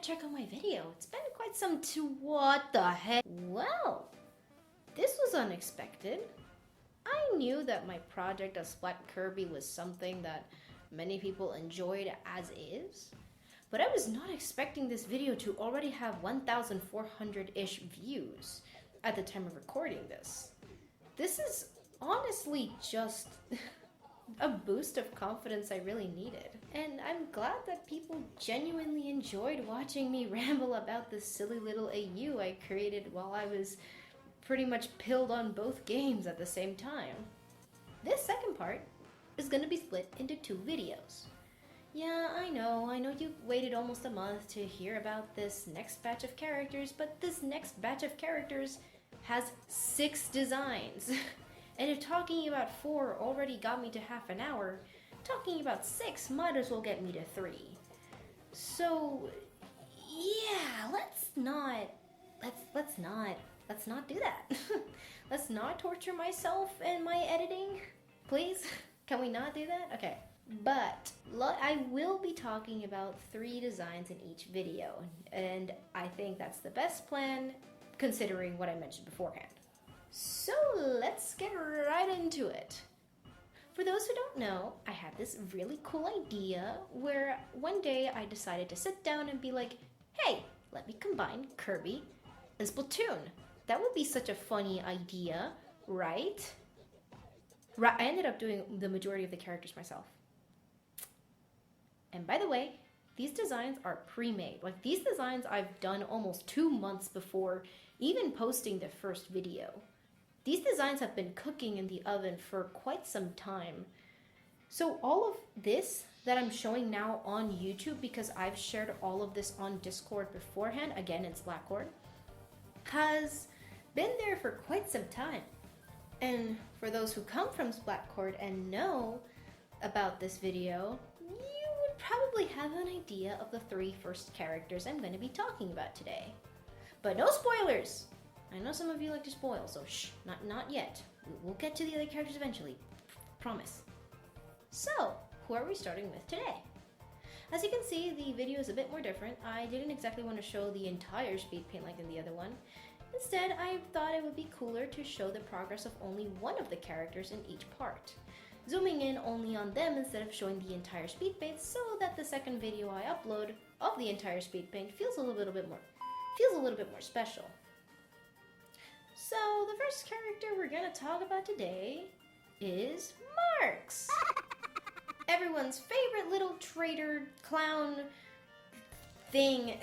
check out my video. It's been quite some what the heck? Well, this was unexpected. I knew that my project of splatkirby was something that many people enjoyed as is, but I was not expecting this video to already have 1,400-ish views at the time of recording this. This is honestly just a boost of confidence I really needed. And I'm glad that people genuinely enjoyed watching me ramble about this silly little AU I created while I was pretty much pilled on both games at the same time. This second part is going to be split into 2 videos. Yeah, I know you've waited almost a month to hear about this next batch of characters, but this next batch of characters has 6 designs. And if talking about 4 already got me to half an hour, talking about 6 might as well get me to 3. So, yeah, let's not do that. Let's not torture myself and my editing, please. Can we not do that? Okay. But I will be talking about 3 designs in each video, and I think that's the best plan considering what I mentioned beforehand. So let's get right into it. For those who don't know, I had this really cool idea where one day I decided to sit down and be like, hey, let me combine Kirby and Splatoon. That would be such a funny idea, right? I ended up doing the majority of the characters myself. And by the way, these designs are pre-made. Like, these designs I've done almost 2 months before even posting the first video. These designs have been cooking in the oven for quite some time. So all of this that I'm showing now on YouTube, because I've shared all of this on Discord beforehand, again in Slackcord, has been there for quite some time. And for those who come from Splatcord and know about this video, you would probably have an idea of the 3 first characters I'm going to be talking about today. But no spoilers! I know some of you like to spoil, so shh, not yet. We'll get to the other characters eventually. Promise. So, who are we starting with today? As you can see, the video is a bit more different. I didn't exactly want to show the entire speed paint like in the other one. Instead, I thought it would be cooler to show the progress of only one of the characters in each part, zooming in only on them instead of showing the entire speed paint, so that the second video I upload of the entire speed paint feels a little bit more special. So the first character we're gonna talk about today is Marks. Everyone's favorite little traitor clown thing.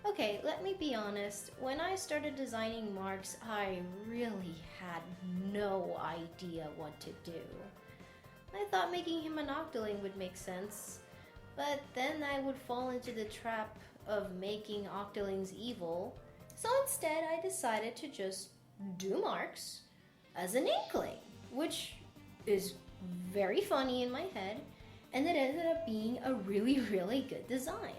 Okay, let me be honest. When I started designing Marks, I really had no idea what to do. I thought making him an Octoling would make sense, but then I would fall into the trap of making Octolings evil. So instead, I decided to just do Marks as an Inkling, which is very funny in my head, and it ended up being a really, really good design.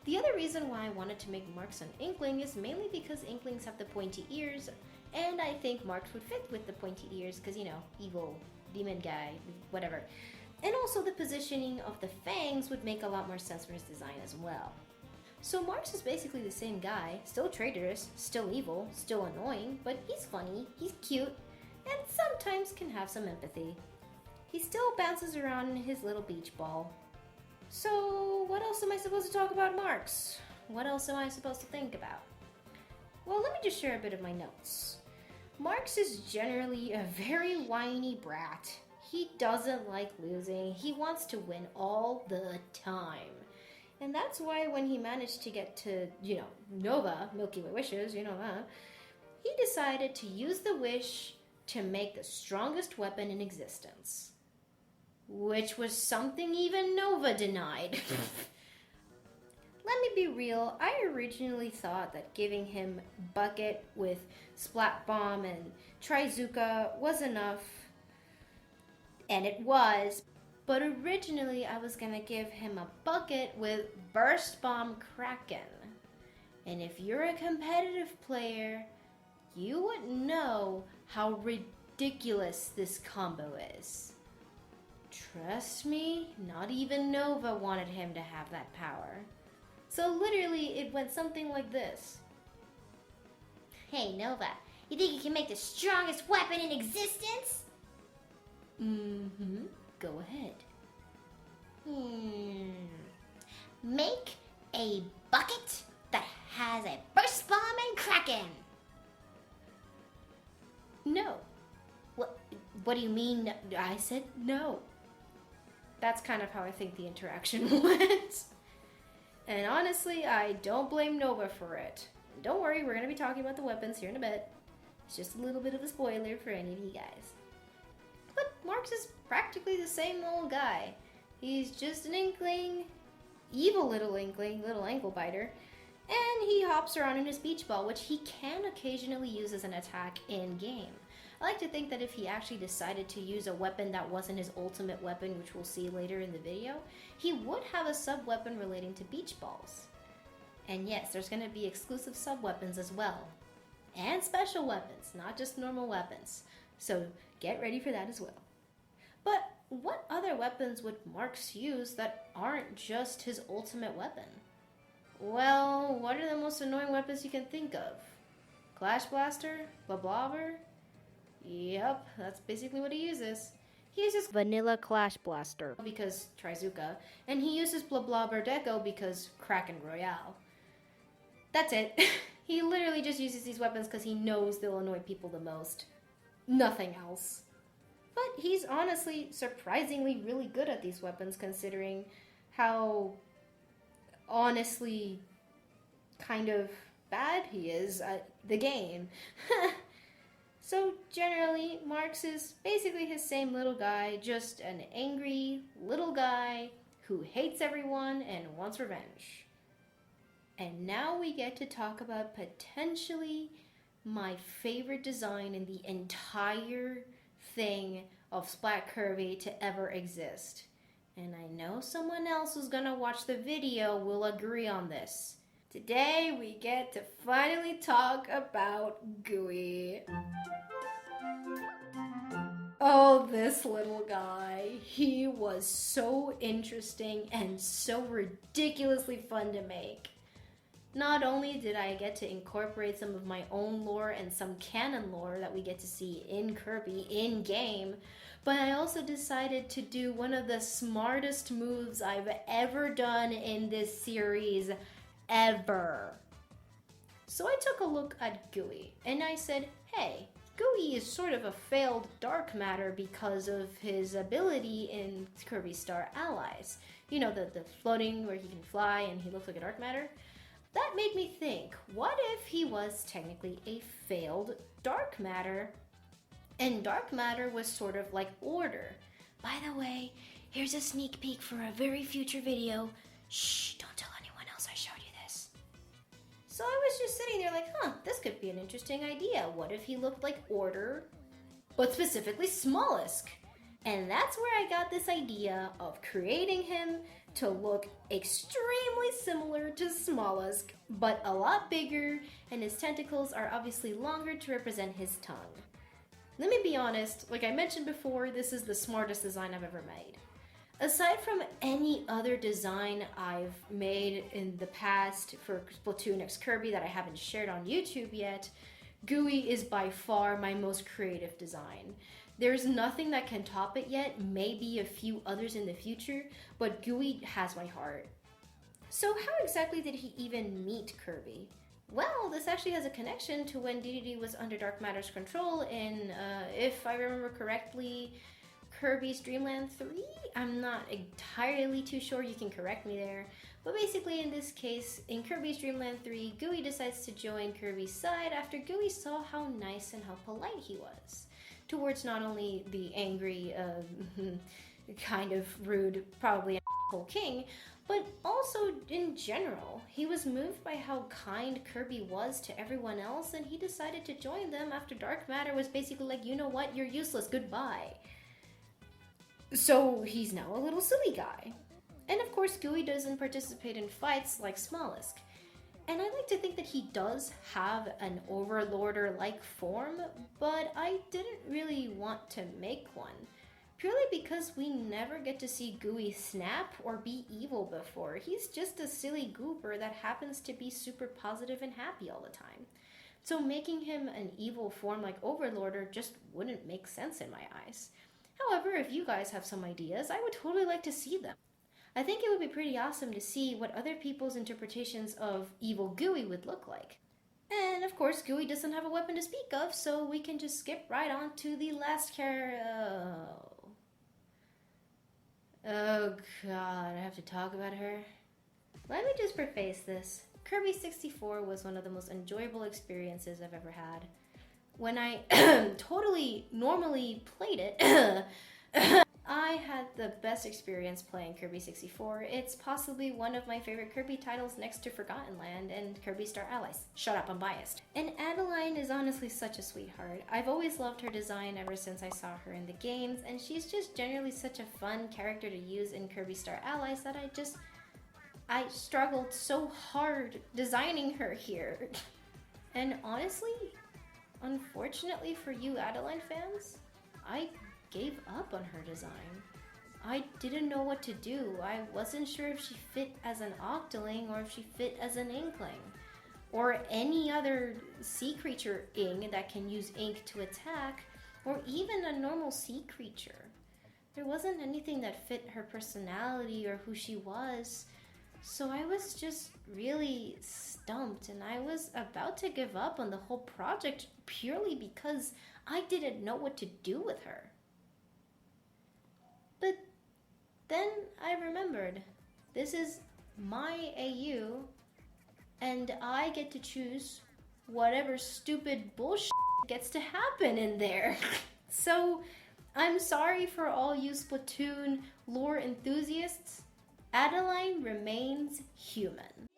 The other reason why I wanted to make Marks an Inkling is mainly because Inklings have the pointy ears, and I think Marks would fit with the pointy ears because, you know, evil, demon guy, whatever. And also the positioning of the fangs would make a lot more sense for his design as well. So Marks is basically the same guy, still traitorous, still evil, still annoying, but he's funny, he's cute, and sometimes can have some empathy. He still bounces around in his little beach ball. So what else am I supposed to talk about Marks? What else am I supposed to think about? Well, let me just share a bit of my notes. Marks is generally a very whiny brat. He doesn't like losing, he wants to win all the time. And that's why when he managed to get to, Nova, Milky Way wishes, he decided to use the wish to make the strongest weapon in existence. Which was something even Nova denied. Let me be real, I originally thought that giving him Bucket with Splat Bomb and Trizuka was enough. And it was. But originally, I was gonna give him a Bucket with Burst Bomb Kraken. And if you're a competitive player, you would know how ridiculous this combo is. Trust me, not even Nova wanted him to have that power. So literally, it went something like this. Hey, Nova, you think you can make the strongest weapon in existence? Mm-hmm. Go ahead. Make a bucket that has a burst bomb and kraken. No. What do you mean? I said no. That's kind of how I think the interaction went. And honestly, I don't blame Nova for it. Don't worry, we're going to be talking about the weapons here in a bit. It's just a little bit of a spoiler for any of you guys. But Marx is practically the same old guy. He's just an inkling, evil little inkling, little ankle biter, and he hops around in his beach ball, which he can occasionally use as an attack in-game. I like to think that if he actually decided to use a weapon that wasn't his ultimate weapon, which we'll see later in the video, he would have a sub-weapon relating to beach balls. And yes, there's going to be exclusive sub-weapons as well. And special weapons, not just normal weapons. So get ready for that as well. But what other weapons would Marx use that aren't just his ultimate weapon? Well, what are the most annoying weapons you can think of? Clash Blaster? Blabber? Yep, that's basically what he uses. He uses Vanilla Clash Blaster because Trizuka, and he uses Blabber Deco because Kraken Royale. That's it. He literally just uses these weapons because he knows they'll annoy people the most. Nothing else. But he's honestly surprisingly really good at these weapons considering how honestly kind of bad he is at the game. So generally, Marx is basically his same little guy, just an angry little guy who hates everyone and wants revenge. And now we get to talk about potentially my favorite design in the entire thing of Splatkirby to ever exist. And I know someone else who's gonna watch the video will agree on this. Today we get to finally talk about Gooey. Oh, this little guy. He was so interesting and so ridiculously fun to make. Not only did I get to incorporate some of my own lore and some canon lore that we get to see in Kirby in-game, but I also decided to do one of the smartest moves I've ever done in this series, ever. So I took a look at Gooey, and I said, hey, Gooey is sort of a failed dark matter because of his ability in Kirby Star Allies. You know, the floating where he can fly and he looks like a dark matter? That made me think, what if he was technically a failed dark matter? And dark matter was sort of like order. By the way, here's a sneak peek for a very future video. Shh, don't tell anyone else I showed you this. So I was just sitting there like, this could be an interesting idea. What if he looked like order, but specifically Smollusk? And that's where I got this idea of creating him to look extremely similar to Smollusk, but a lot bigger, and his tentacles are obviously longer to represent his tongue. Let me be honest, like I mentioned before, this is the smartest design I've ever made. Aside from any other design I've made in the past for Splatoon X Kirby that I haven't shared on YouTube yet, Gooey is by far my most creative design. There's nothing that can top it yet, maybe a few others in the future, but Gooey has my heart. So how exactly did he even meet Kirby? Well, this actually has a connection to when DDD was under Dark Matter's control in, if I remember correctly, Kirby's Dream Land 3? I'm not entirely too sure, you can correct me there. But basically in this case, in Kirby's Dream Land 3, Gooey decides to join Kirby's side after Gooey saw how nice and how polite he was. Towards not only the angry, kind of rude, probably an asshole king, but also in general. He was moved by how kind Kirby was to everyone else, and he decided to join them after Dark Matter was basically like, you know what, you're useless, goodbye. So he's now a little silly guy. And of course, Gooey doesn't participate in fights like Smollusk. And I like to think that he does have an overlorder-like form, but I didn't really want to make one. purely because we never get to see Gooey snap or be evil before. He's just a silly goober that happens to be super positive and happy all the time. So making him an evil form like Overlorder just wouldn't make sense in my eyes. However, if you guys have some ideas, I would totally like to see them. I think it would be pretty awesome to see what other people's interpretations of evil Gooey would look like. And of course, Gooey doesn't have a weapon to speak of, so we can just skip right on to the last Oh god, I have to talk about her. Let me just preface this. Kirby 64 was one of the most enjoyable experiences I've ever had. When I totally normally played it, I had the best experience playing Kirby 64. It's possibly one of my favorite Kirby titles next to Forgotten Land and Kirby Star Allies. Shut up, I'm biased. And Adeline is honestly such a sweetheart. I've always loved her design ever since I saw her in the games, and she's just generally such a fun character to use in Kirby Star Allies that I struggled so hard designing her here. And honestly, unfortunately for you Adeline fans, I gave up on her design. I didn't know what to do. I wasn't sure if she fit as an Octoling or if she fit as an Inkling. Or any other sea creature ing that can use ink to attack, or even a normal sea creature. There wasn't anything that fit her personality or who she was. So I was just really stumped, and I was about to give up on the whole project purely because I didn't know what to do with her. But then I remembered, this is my AU, and I get to choose whatever stupid bullshit gets to happen in there. So I'm sorry for all you Splatoon lore enthusiasts. Adeline remains human.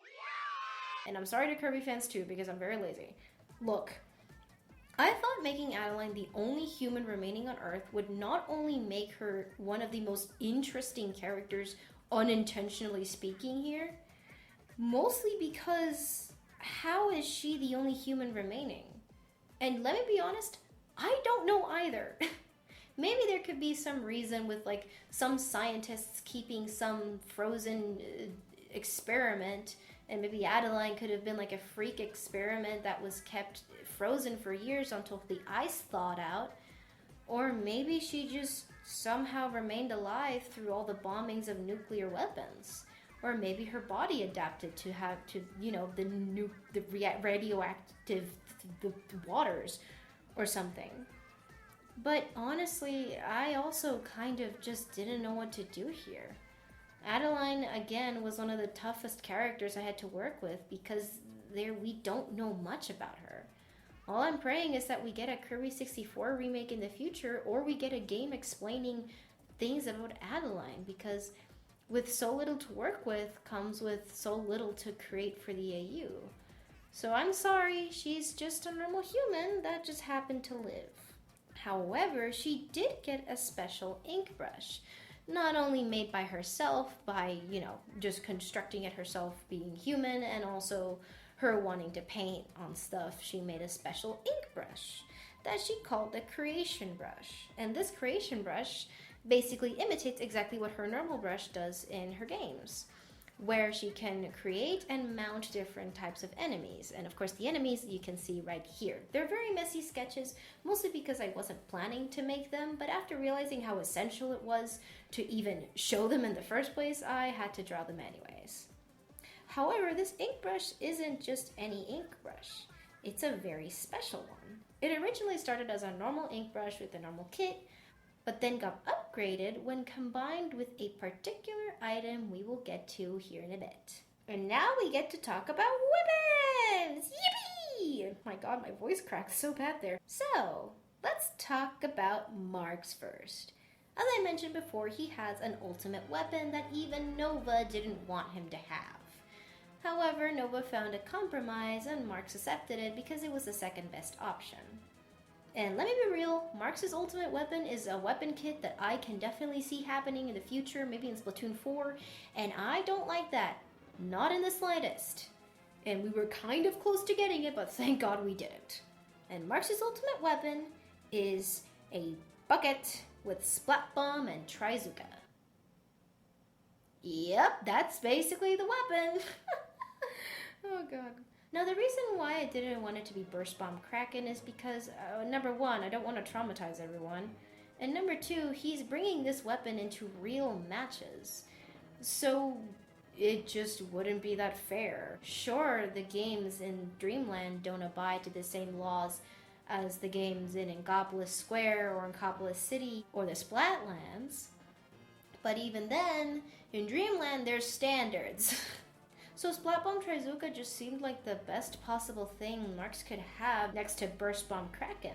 And I'm sorry to Kirby fans too, because I'm very lazy. Look, I thought making Adeline the only human remaining on Earth would not only make her one of the most interesting characters, unintentionally speaking here, mostly because how is she the only human remaining? And let me be honest, I don't know either. Maybe there could be some reason with like some scientists keeping some frozen experiment, and maybe Adeline could have been like a freak experiment that was kept frozen for years until the ice thawed out. Or maybe she just somehow remained alive through all the bombings of nuclear weapons. Or maybe her body adapted to the radioactive waters or something. But honestly, I also kind of just didn't know what to do here. Adeline, again, was one of the toughest characters I had to work with because we don't know much about her. All I'm praying is that we get a Kirby 64 remake in the future, or we get a game explaining things about Adeline, because with so little to work with comes with so little to create for the AU. So I'm sorry, she's just a normal human that just happened to live. However, she did get a special ink brush, not only made by herself by, just constructing it herself being human, and also her wanting to paint on stuff. She made a special ink brush that she called the creation brush. And this creation brush basically imitates exactly what her normal brush does in her games, where she can create and mount different types of enemies. And of course the enemies you can see right here. They're very messy sketches, mostly because I wasn't planning to make them, but after realizing how essential it was to even show them in the first place, I had to draw them anyways. However, this ink brush isn't just any ink brush. It's a very special one. It originally started as a normal ink brush with a normal kit, but then got upgraded when combined with a particular item we will get to here in a bit. And now we get to talk about weapons! Yippee! My god, my voice cracked so bad there. So, let's talk about Marks first. As I mentioned before, he has an ultimate weapon that even Nova didn't want him to have. However, Nova found a compromise and Marks accepted it because it was the second best option. And let me be real, Marks' ultimate weapon is a weapon kit that I can definitely see happening in the future, maybe in Splatoon 4, and I don't like that. Not in the slightest. And we were kind of close to getting it, but thank God we didn't. And Marks' ultimate weapon is a bucket with Splat Bomb and Trizuka. Yep, that's basically the weapon. Oh god. Now the reason why I didn't want it to be Burst Bomb Kraken is because, number one, I don't want to traumatize everyone. And number two, he's bringing this weapon into real matches. So it just wouldn't be that fair. Sure, the games in Dreamland don't abide to the same laws as the games in Inkopolis Square or Inkopolis City or the Splatlands. But even then, in Dreamland, there's standards. So Splat Bomb Trizuka just seemed like the best possible thing Marks could have next to Burst Bomb Kraken.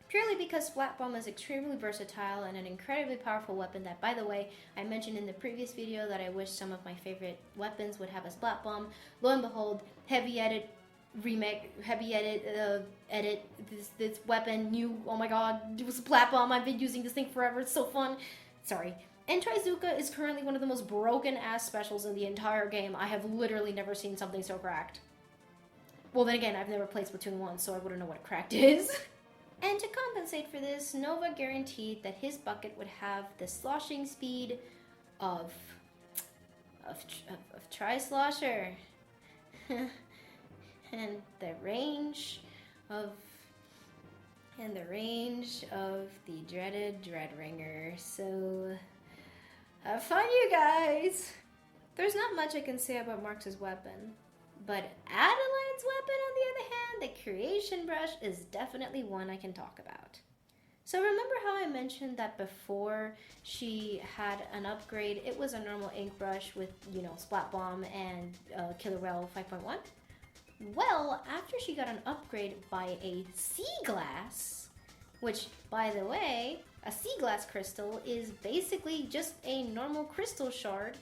Purely because Splat Bomb is extremely versatile and an incredibly powerful weapon that, by the way, I mentioned in the previous video that I wish some of my favorite weapons would have a Splat Bomb. Lo and behold, heavy edit, this weapon, new, oh my god, it was a Splat Bomb, I've been using this thing forever, it's so fun. Sorry. And Trizuka is currently one of the most broken-ass specials in the entire game. I have literally never seen something so cracked. Well, then again, I've never played Splatoon 1, so I wouldn't know what cracked is. And to compensate for this, Nova guaranteed that his bucket would have the sloshing speed of Tri-Slosher. and the range of the dreaded Dreadringer. So have fun, you guys! There's not much I can say about Marks' weapon, but Adeline's weapon, on the other hand, the Creation Brush, is definitely one I can talk about. So remember how I mentioned that before she had an upgrade, it was a normal ink brush with, Splat Bomb and Killer Whale 5.1? Well, after she got an upgrade by a Sea Glass, which, by the way, a Sea Glass crystal is basically just a normal crystal shard,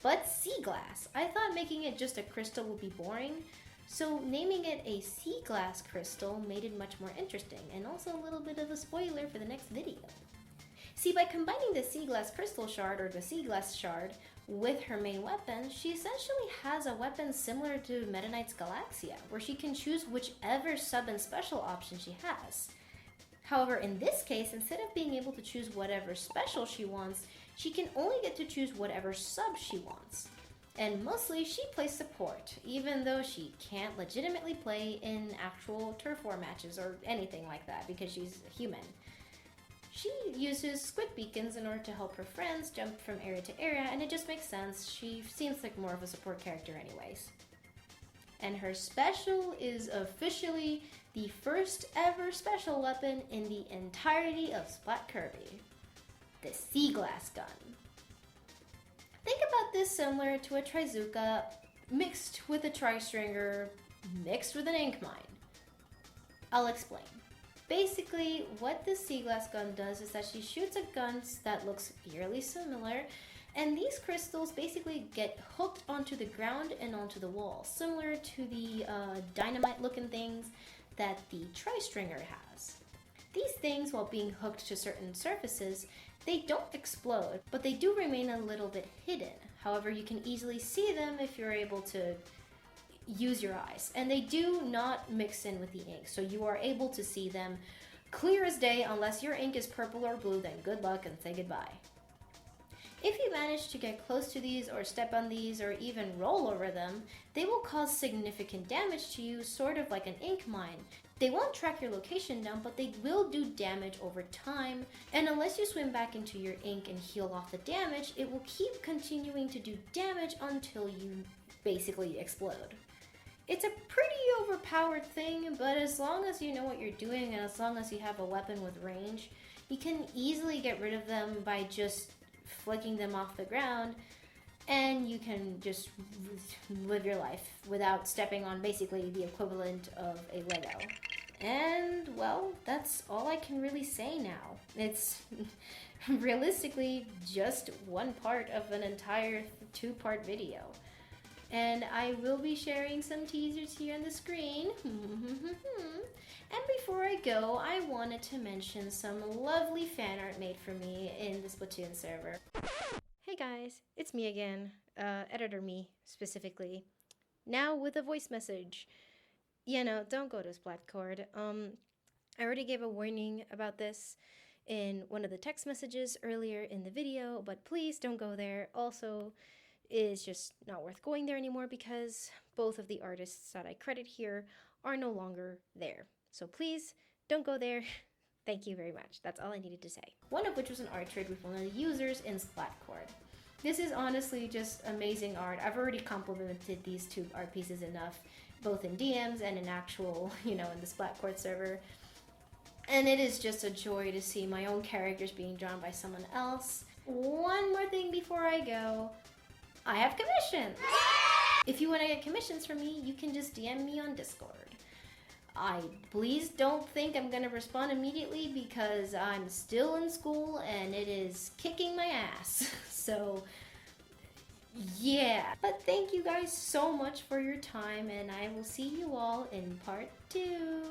but sea glass. I thought making it just a crystal would be boring, so naming it a Sea Glass crystal made it much more interesting, and also a little bit of a spoiler for the next video. See, by combining the Sea Glass crystal shard, or the Sea Glass shard, with her main weapon, she essentially has a weapon similar to Meta Knight's Galaxia, where she can choose whichever sub and special option she has. However, in this case, instead of being able to choose whatever special she wants, she can only get to choose whatever sub she wants. And mostly, she plays support, even though she can't legitimately play in actual turf war matches or anything like that, because she's a human. She uses squid beacons in order to help her friends jump from area to area, and it just makes sense. She seems like more of a support character anyways. And her special is officially the first ever special weapon in the entirety of Splatkirby, the Sea Glass Gun. Think about this similar to a Trizuka mixed with a Tri-Stringer mixed with an Ink Mine. I'll explain. Basically, what the Sea Glass Gun does is that she shoots at guns that looks eerily similar, and these crystals basically get hooked onto the ground and onto the wall, similar to the dynamite-looking things that the Tri-Stringer has. These things, while being hooked to certain surfaces, they don't explode, but they do remain a little bit hidden. However, you can easily see them if you're able to use your eyes. And they do not mix in with the ink, so you are able to see them clear as day. Unless your ink is purple or blue, then good luck and say goodbye. If you manage to get close to these or step on these or even roll over them, they will cause significant damage to you, sort of like an ink mine. They won't track your location down, but they will do damage over time, and unless you swim back into your ink and heal off the damage, it will keep continuing to do damage until you basically explode. It's a pretty overpowered thing, but as long as you know what you're doing and as long as you have a weapon with range, you can easily get rid of them by just flicking them off the ground, and you can just live your life without stepping on basically the equivalent of a Lego. And, well, that's all I can really say now. It's realistically just one part of an entire two-part video. And I will be sharing some teasers here on the screen. And before I go, I wanted to mention some lovely fan art made for me in the Splatoon server. Hey guys, it's me again, editor me specifically. Now with a voice message. Yeah, no, don't go to Splatcord. I already gave a warning about this in one of the text messages earlier in the video, but please don't go there. Also, it's just not worth going there anymore because both of the artists that I credit here are no longer there. So please don't go there. Thank you very much. That's all I needed to say. One of which was an art trade with one of the users in Splatcord. This is honestly just amazing art. I've already complimented these two art pieces enough, both in DMs and in actual, in the Splatcord server. And it is just a joy to see my own characters being drawn by someone else. One more thing before I go. I have commissions! If you want to get commissions from me, you can just DM me on Discord. Please don't think I'm gonna respond immediately because I'm still in school and it is kicking my ass. So, yeah. But thank you guys so much for your time and I will see you all in part 2.